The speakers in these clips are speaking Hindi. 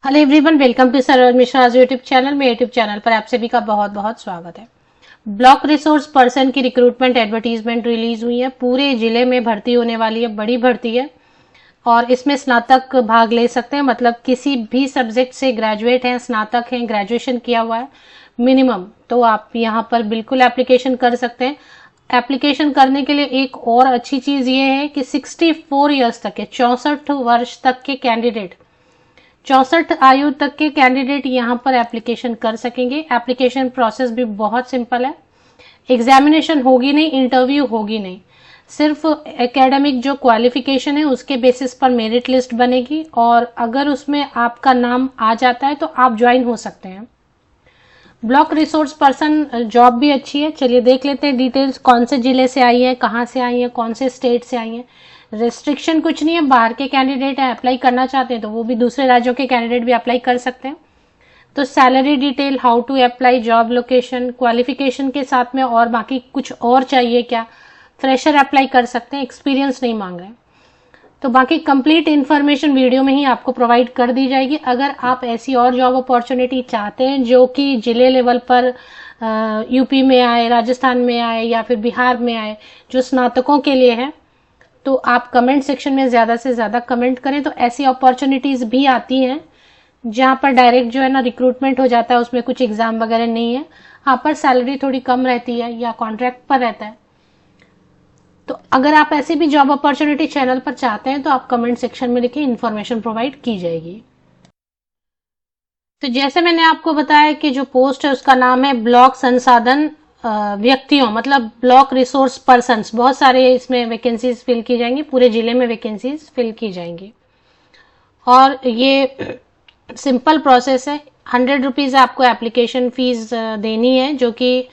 Hello everyone, welcome to Saroj Mishra YouTube channel. मेरे यूट्यूब चैनल पर आप सभी का बहुत बहुत स्वागत है। ब्लॉक रिसोर्स पर्सन की रिक्रूटमेंट एडवर्टीजमेंट रिलीज हुई है। पूरे जिले में भर्ती होने वाली है, बड़ी भर्ती है और इसमें स्नातक भाग ले सकते हैं। मतलब किसी भी सब्जेक्ट से ग्रेजुएट हैं, स्नातक हैं, ग्रेजुएशन किया हुआ है मिनिमम, तो आप यहाँ पर बिल्कुल एप्लीकेशन कर सकते हैं। एप्लीकेशन करने के लिए एक और अच्छी चीज ये है कि 64 ईयर्स तक के 64 वर्ष तक के कैंडिडेट, 64 आयु तक के कैंडिडेट यहाँ पर एप्लीकेशन कर सकेंगे। एप्लीकेशन प्रोसेस भी बहुत सिंपल है। एग्जामिनेशन होगी नहीं, इंटरव्यू होगी नहीं, सिर्फ एकेडमिक जो क्वालिफिकेशन है उसके बेसिस पर मेरिट लिस्ट बनेगी और अगर उसमें आपका नाम आ जाता है तो आप ज्वाइन हो सकते हैं। ब्लॉक रिसोर्स पर्सन जॉब भी अच्छी है। चलिए देख लेते हैं डिटेल्स, कौन से जिले से आई है, कहाँ से आई है, कौन से स्टेट से आई है। रेस्ट्रिक्शन कुछ नहीं है, बाहर के कैंडिडेट अप्लाई करना चाहते हैं तो वो भी दूसरे राज्यों के कैंडिडेट भी अप्लाई कर सकते हैं। तो salary detail, how to apply, job location, qualification के साथ में और बाकी कुछ और चाहिए क्या, फ्रेशर अप्लाई कर सकते हैं, एक्सपीरियंस नहीं मांग रहे। तो बाकी कंप्लीट इन्फॉर्मेशन वीडियो में ही आपको प्रोवाइड कर दी जाएगी। अगर आप ऐसी और जॉब अपॉर्चुनिटी चाहते हैं जो कि जिले लेवल पर यूपी में आए, राजस्थान में आए या फिर बिहार में आए, जो स्नातकों के लिए है, तो आप कमेंट सेक्शन में ज़्यादा से ज़्यादा कमेंट करें। तो ऐसी अपॉर्चुनिटीज़ भी आती हैं जहाँ पर डायरेक्ट जो है ना रिक्रूटमेंट हो जाता है, उसमें कुछ एग्जाम वगैरह नहीं है, यहाँ पर सैलरी थोड़ी कम रहती है या कॉन्ट्रैक्ट पर रहता है। तो अगर आप ऐसी भी जॉब अपॉर्चुनिटी चैनल पर चाहते हैं तो आप कमेंट सेक्शन में लिखिए, इन्फॉर्मेशन प्रोवाइड की जाएगी। तो जैसे मैंने आपको बताया कि जो पोस्ट है उसका नाम है ब्लॉक संसाधन व्यक्तियों, मतलब ब्लॉक रिसोर्स पर्सन्स। बहुत सारे इसमें वैकेंसीज फिल की जाएंगी, पूरे जिले में वैकेंसीज फिल की जाएंगी और ये सिंपल प्रोसेस है। 100 रुपीज आपको एप्लीकेशन फीस देनी है, जो कि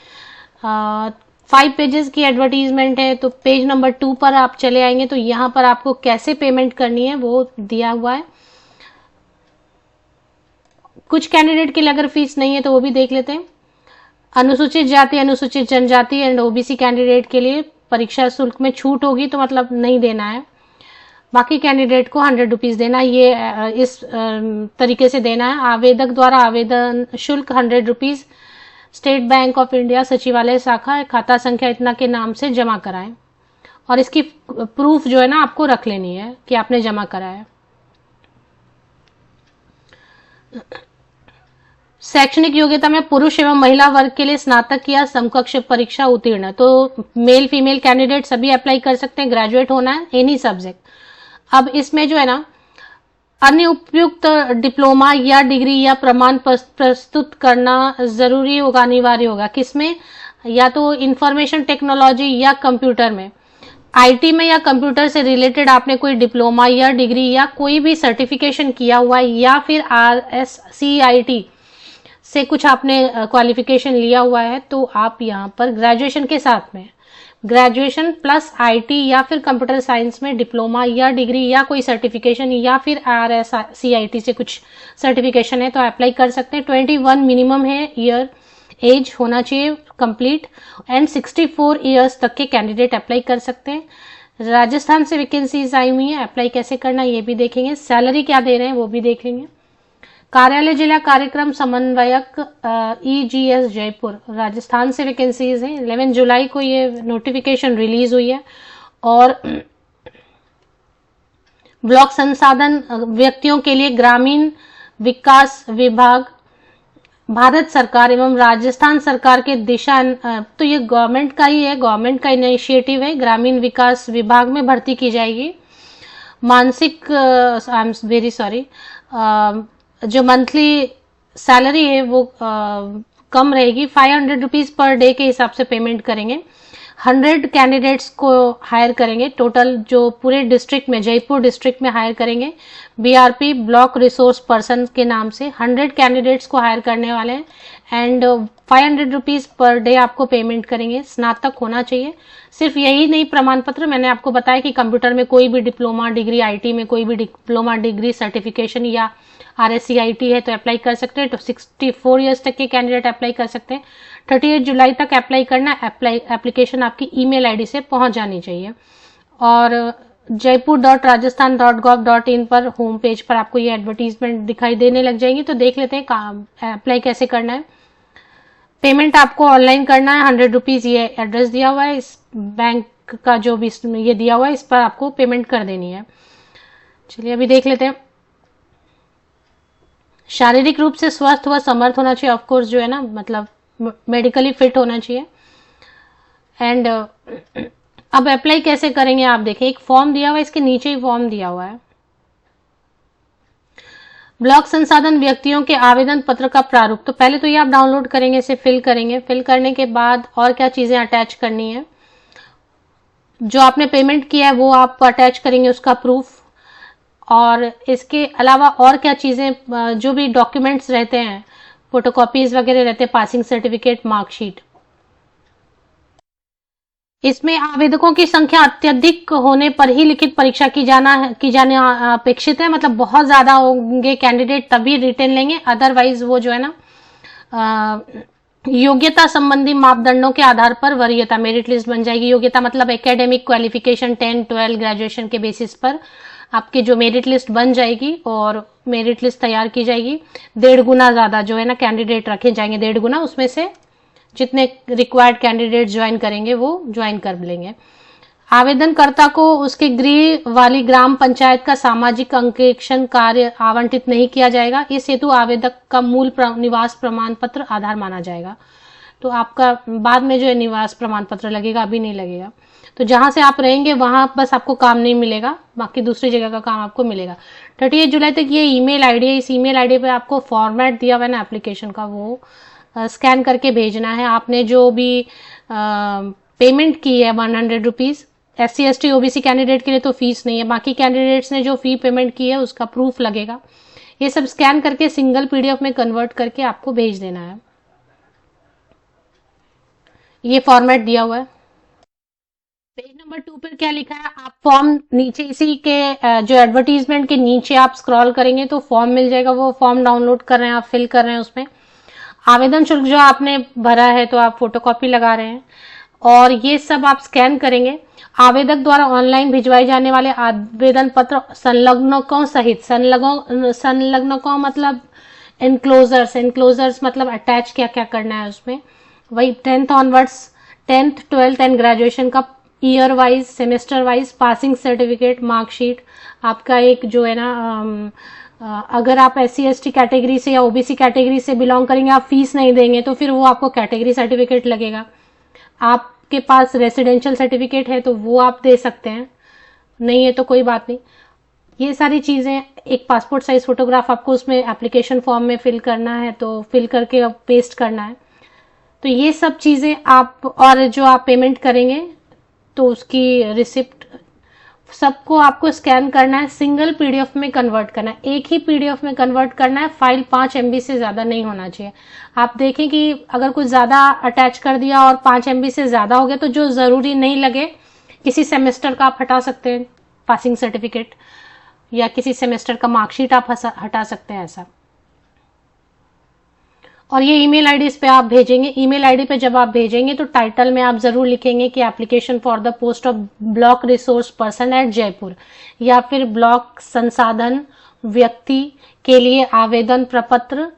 5 पेजेस की एडवर्टीजमेंट है। तो पेज नंबर 2 पर आप चले आएंगे तो यहाँ पर आपको कैसे पेमेंट करनी है वो दिया हुआ है। कुछ कैंडिडेट के लिए अगर फीस नहीं है तो वो भी देख लेते हैं। अनुसूचित जाति, अनुसूचित जनजाति एंड ओबीसी कैंडिडेट के लिए परीक्षा शुल्क में छूट होगी, तो मतलब नहीं देना है। बाकी कैंडिडेट को 100 रुपीज देना, ये इस तरीके से देना है। आवेदक द्वारा आवेदन शुल्क 100 rupees state bank of India सचिवालय शाखा खाता संख्या इतना के नाम से जमा कराएं और इसकी प्रूफ जो है ना आपको रख लेनी है कि आपने जमा कराया। शैक्षणिक योग्यता में पुरुष एवं महिला वर्ग के लिए स्नातक या समकक्ष परीक्षा उत्तीर्ण, तो मेल फीमेल कैंडिडेट सभी अप्लाई कर सकते हैं। ग्रेजुएट होना है एनी सब्जेक्ट। अब इसमें जो है ना अन्य उपयुक्त डिप्लोमा या डिग्री या प्रमाण प्रस्तुत करना जरूरी होगा, अनिवार्य होगा। किसमें? या तो इंफॉर्मेशन टेक्नोलॉजी या कंप्यूटर में, आईटी में या कंप्यूटर से रिलेटेड आपने कोई डिप्लोमा या डिग्री या कोई भी सर्टिफिकेशन किया हुआ है, या फिर RSCIT से कुछ आपने क्वालिफिकेशन लिया हुआ है, तो आप यहाँ पर ग्रेजुएशन के साथ में ग्रेजुएशन प्लस आईटी या फिर कंप्यूटर साइंस में डिप्लोमा या डिग्री या कोई सर्टिफिकेशन या फिर RSCIT से कुछ सर्टिफिकेशन है तो अप्लाई कर सकते हैं। 21 मिनिमम है ईयर एज होना चाहिए कंप्लीट एंड 64 ईयर्स तक के कैंडिडेट अप्लाई कर सकते हैं। राजस्थान से वैकेंसीज आई हुई है, अप्लाई कैसे करना ये भी देखेंगे। सैलरी क्या दे रहे हैं वो भी देख लेंगे। कार्यालय जिला कार्यक्रम समन्वयक EGS जयपुर, राजस्थान से वैकेंसीज हैं। 11 जुलाई को ये नोटिफिकेशन रिलीज हुई है और ब्लॉक संसाधन व्यक्तियों के लिए ग्रामीण विकास विभाग, भारत सरकार एवं राजस्थान सरकार के दिशा, तो ये गवर्नमेंट का ही है, गवर्नमेंट का इनिशिएटिव है। ग्रामीण विकास विभाग में भर्ती की जाएगी। मानसिक, आई एम वेरी सॉरी, जो मंथली सैलरी है वो कम रहेगी। 500 रुपीज पर डे के हिसाब से पेमेंट करेंगे। 100 कैंडिडेट्स को हायर करेंगे टोटल, जो पूरे डिस्ट्रिक्ट में, जयपुर डिस्ट्रिक्ट में हायर करेंगे। BRP ब्लॉक रिसोर्स पर्सन के नाम से 100 कैंडिडेट्स को हायर करने वाले हैं एंड 500 रुपीज पर डे आपको पेमेंट करेंगे। स्नातक होना चाहिए। सिर्फ यही नहीं, प्रमाण पत्र मैंने आपको बताया कि कंप्यूटर में कोई भी डिप्लोमा डिग्री, IT में कोई भी डिप्लोमा डिग्री सर्टिफिकेशन या RSCIT है तो अप्लाई कर सकते हैं। तो 64 ईयर्स तक के कैंडिडेट अप्लाई कर सकते हैं। 38 जुलाई तक अप्लाई करना। एप्लीकेशन आपकी ईमेल ID से पहुंच जानी चाहिए और jaipur.rajasthan.gov.in पर होम पेज पर आपको ये एडवर्टीजमेंट दिखाई देने लग जाएंगी। तो देख लेते हैं काम अप्लाई कैसे करना है। पेमेंट आपको ऑनलाइन करना है, 100 रुपीज ये एड्रेस दिया हुआ है, इस बैंक का जो भी ये दिया हुआ है इस पर आपको पेमेंट कर देनी है। चलिए अभी देख लेते हैं। शारीरिक रूप से स्वस्थ व समर्थ होना चाहिए, ऑफकोर्स जो है ना, मतलब मेडिकली फिट होना चाहिए। एंड अब अप्लाई कैसे करेंगे आप देखें, एक फॉर्म दिया हुआ है, इसके नीचे ही फॉर्म दिया हुआ है। ब्लॉक संसाधन व्यक्तियों के आवेदन पत्र का प्रारूप, तो पहले तो ये आप डाउनलोड करेंगे, इसे फिल करेंगे। फिल करने के बाद और क्या चीजें अटैच करनी है, जो आपने पेमेंट किया है वो आप अटैच करेंगे, उसका प्रूफ। और इसके अलावा और क्या चीजें, जो भी डॉक्यूमेंट्स रहते हैं, फोटोकॉपीज वगैरह रहते हैं, पासिंग सर्टिफिकेट, मार्कशीट। इसमें आवेदकों की संख्या अत्यधिक होने पर ही लिखित परीक्षा की जाने अपेक्षित है। मतलब बहुत ज्यादा होंगे कैंडिडेट तभी रिटेन लेंगे, अदरवाइज वो जो है ना योग्यता संबंधी मापदंडों के आधार पर वरीयता मेरिट लिस्ट बन जाएगी। योग्यता मतलब एकेडमिक क्वालिफिकेशन 10, 12 ग्रेजुएशन के बेसिस पर आपकी जो मेरिट लिस्ट बन जाएगी और मेरिट लिस्ट तैयार की जाएगी। 1.5 गुना ज्यादा जो है ना कैंडिडेट रखे जाएंगे, 1.5 गुना, उसमें से जितने रिक्वायर्ड कैंडिडेट ज्वाइन करेंगे वो ज्वाइन कर लेंगे। आवेदनकर्ता को उसके गृह वाली ग्राम पंचायत का सामाजिक अंकेक्षण कार्य आवंटित नहीं किया जाएगा। इस हेतु आवेदक का मूल निवास प्रमाण पत्र आधार माना जाएगा। तो आपका बाद में जो है निवास प्रमाण पत्र लगेगा, अभी नहीं लगेगा। तो जहां से आप रहेंगे वहां बस आपको काम नहीं मिलेगा, बाकी दूसरी जगह का काम आपको मिलेगा। 38 जुलाई तक ये ईमेल आईडी है, इस ईमेल आईडी पे आपको फॉर्मेट दिया हुआ है ना एप्लीकेशन का, वो स्कैन करके भेजना है। आपने जो भी पेमेंट की है 100 rupees, SC ST OBC candidate के लिए तो फीस नहीं है, बाकी कैंडिडेट्स ने जो फी पेमेंट की है उसका प्रूफ लगेगा। ये सब स्कैन करके सिंगल PDF में कन्वर्ट करके आपको भेज देना है। ये फॉर्मेट दिया हुआ है। पेज नंबर 2 पर क्या लिखा है, आप फॉर्म नीचे इसी के जो एडवर्टीजमेंट के नीचे आप स्क्रॉल करेंगे तो फॉर्म मिल जाएगा। वो फॉर्म डाउनलोड कर रहे हैं आप, फिल कर रहे हैं। उसमें आवेदन शुल्क जो आपने भरा है तो आप फोटोकॉपी लगा रहे हैं और ये सब आप स्कैन करेंगे। आवेदक द्वारा ऑनलाइन भिजवाए जाने वाले आवेदन पत्र संलग्नकों सहित, संलग्नकों मतलब एनक्लोजर्स मतलब अटैच क्या क्या करना है उसमें, वही 10th onwards, 10th 12th and graduation का year wise, semester wise, passing certificate, marksheet. आपका एक जो है ना अगर आप SC ST कैटेगरी से या OBC कैटेगरी से बिलोंग करेंगे, आप फीस नहीं देंगे तो फिर वो आपको कैटेगरी सर्टिफिकेट लगेगा। आपके पास रेसिडेंशियल सर्टिफिकेट है तो वो आप दे सकते हैं, नहीं है तो कोई बात नहीं। ये सारी चीजें, एक पासपोर्ट साइज फोटोग्राफ आपको उसमें एप्लीकेशन फॉर्म में फिल करना है, तो फिल करके पेस्ट करना है। तो ये सब चीजें आप, और जो आप पेमेंट करेंगे तो उसकी रिसिप्ट, सबको आपको स्कैन करना है, सिंगल PDF में कन्वर्ट करना है। एक ही PDF में कन्वर्ट करना है, फाइल 5 MB से ज्यादा नहीं होना चाहिए। आप देखें कि अगर कुछ ज्यादा अटैच कर दिया और 5 MB से ज्यादा हो गया तो जो जरूरी नहीं लगे, किसी सेमेस्टर का आप हटा सकते हैं पासिंग सर्टिफिकेट, या किसी सेमेस्टर का मार्कशीट आप हटा सकते हैं, ऐसा। और ये ईमेल आईडी इस पे आप भेजेंगे। ईमेल आईडी पे जब आप भेजेंगे तो टाइटल में आप जरूर लिखेंगे कि application for the post of block resource person at Jaipur, या फिर ब्लॉक संसाधन व्यक्ति के लिए आवेदन प्रपत्र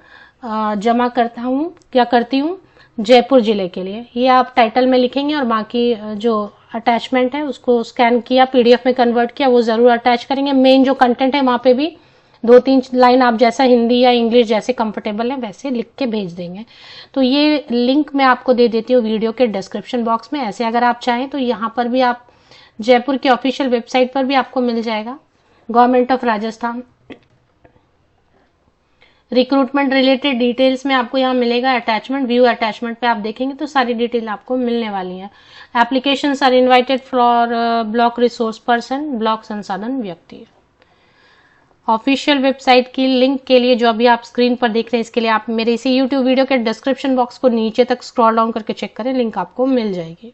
जमा करता हूँ या करती हूँ जयपुर जिले के लिए। ये आप टाइटल में लिखेंगे और बाकी जो अटैचमेंट है उसको स्कैन किया, PDF में कन्वर्ट किया, वो जरूर अटैच करेंगे। मेन जो कंटेंट है वहां पे भी 2-3 लाइन आप जैसा हिंदी या इंग्लिश जैसे कंफर्टेबल है वैसे लिख के भेज देंगे। तो ये लिंक मैं आपको दे देती हूँ वीडियो के डिस्क्रिप्शन बॉक्स में। ऐसे अगर आप चाहें तो यहाँ पर भी आप जयपुर के ऑफिशियल वेबसाइट पर भी आपको मिल जाएगा। Government of Rajasthan recruitment related details में आपको यहाँ मिलेगा अटैचमेंट, व्यू अटैचमेंट पे आप देखेंगे तो सारी डिटेल आपको मिलने वाली है। Applications are invited for block resource person, block संसाधन व्यक्ति। ऑफिशियल वेबसाइट की लिंक के लिए जो अभी आप स्क्रीन पर देख रहे हैं, इसके लिए आप मेरे इसी YouTube वीडियो के डिस्क्रिप्शन बॉक्स को नीचे तक स्क्रॉल डाउन करके चेक करें, लिंक आपको मिल जाएगी।